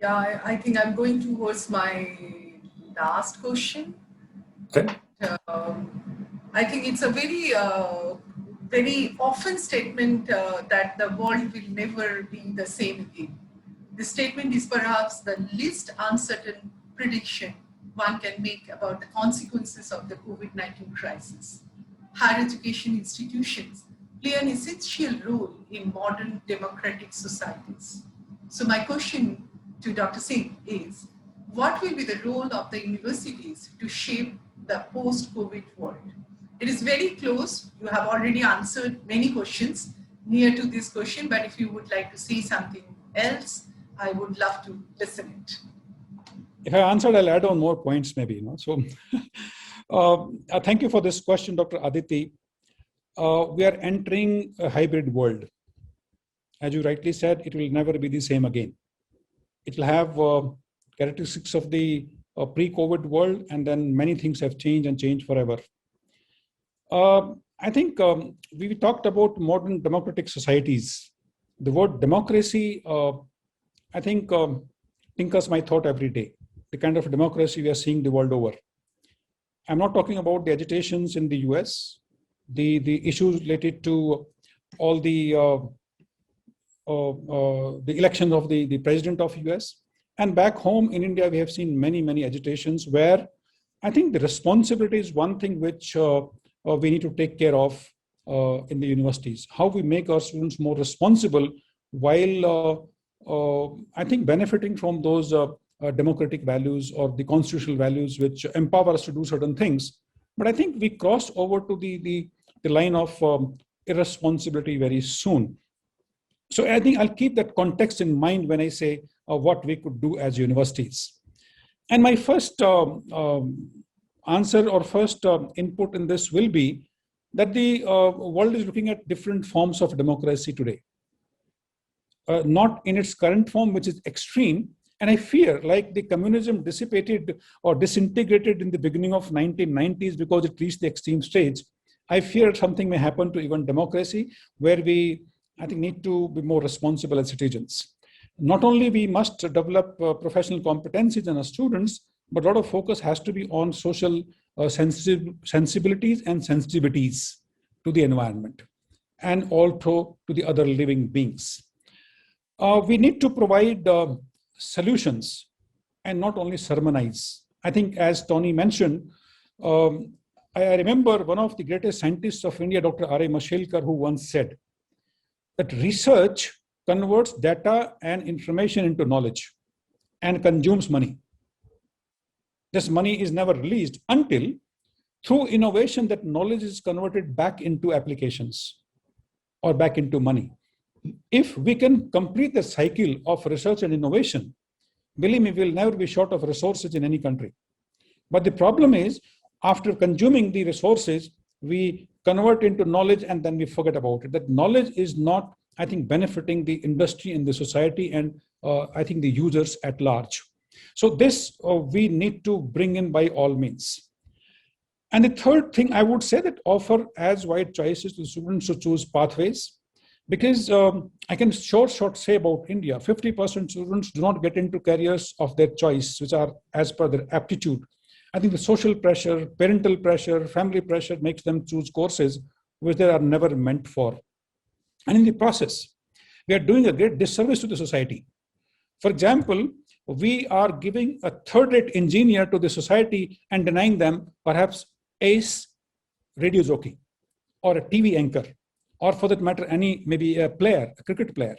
Yeah, I think I'm going towards my last question. Okay. I think it's a very often statement that the world will never be the same again. This statement is perhaps the least uncertain prediction one can make about the consequences of the COVID-19 crisis. Higher education institutions play an essential role in modern democratic societies. So my question to Dr. Singh is, what will be the role of the universities to shape the post-COVID world? It is very close. You have already answered many questions near to this question, but if you would like to say something else, I would love to listen it. If I answered, I'll add on more points maybe. So thank you for this question, Dr. Aditi. We are entering a hybrid world. As you rightly said, it will never be the same again. It will have characteristics of the pre-COVID world, and then many things have changed and changed forever. I think we talked about modern democratic societies. The word democracy, I think, tinkers my thought every day. The kind of democracy we are seeing the world over. I'm not talking about the agitations in the US, the issues related to all the elections of the president of US. And back home in India, we have seen many agitations where I think the responsibility is one thing which we need to take care of in the universities. How we make our students more responsible while I think benefiting from those democratic values or the constitutional values which empower us to do certain things. But I think we crossed over to the line of irresponsibility very soon. So I think I'll keep that context in mind when I say what we could do as universities. And my first answer or first input in this will be that the world is looking at different forms of democracy today. Not in its current form, which is extreme. And I fear, like the communism dissipated or disintegrated in the beginning of 1990s because it reached the extreme stage, I fear something may happen to even democracy, where we, I think, need to be more responsible as citizens. Not only we must develop professional competencies in our students, but a lot of focus has to be on social sensibilities and sensitivities to the environment and also to the other living beings. We need to provide solutions and not only sermonize. I think, as Tony mentioned, I remember one of the greatest scientists of India, Dr. R.A. Mashelkar, who once said that research converts data and information into knowledge and consumes money. This money is never released until, through innovation, that knowledge is converted back into applications or back into money. If we can complete the cycle of research and innovation, believe me, we'll never be short of resources in any country. But the problem is, after consuming the resources, we convert into knowledge and then we forget about it. That knowledge is not, I think, benefiting the industry and the society and I think the users at large. So this we need to bring in by all means. And the third thing I would say, that offer as wide choices to students to choose pathways. Because I can short say about India, 50% students do not get into careers of their choice, which are as per their aptitude. I think the social pressure, parental pressure, family pressure makes them choose courses which they are never meant for. And in the process, we are doing a great disservice to the society. For example, we are giving a third-rate engineer to the society and denying them perhaps ace radio jockey or a TV anchor, or for that matter, maybe a cricket player,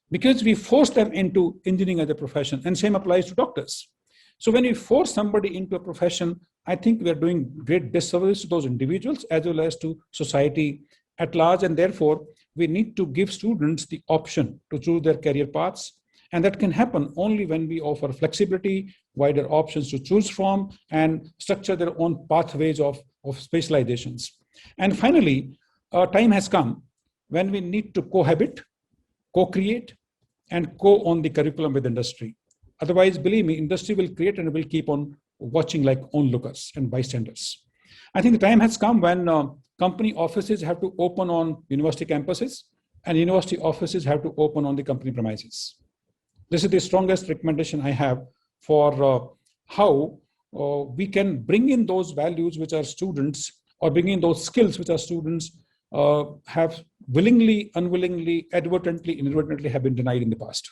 because we force them into engineering as a profession, and same applies to doctors. So when we force somebody into a profession, I think we are doing great disservice to those individuals as well as to society at large, and therefore we need to give students the option to choose their career paths, and that can happen only when we offer flexibility, wider options to choose from, and structure their own pathways of specializations. And finally, time has come when we need to cohabit, co-create, and co-own the curriculum with industry. Otherwise, believe me, industry will create and will keep on watching like onlookers and bystanders. I think the time has come when company offices have to open on university campuses and university offices have to open on the company premises. This is the strongest recommendation I have for how we can bring in those values which our students, or bring in those skills which our students have willingly, unwillingly, advertently, inadvertently have been denied in the past.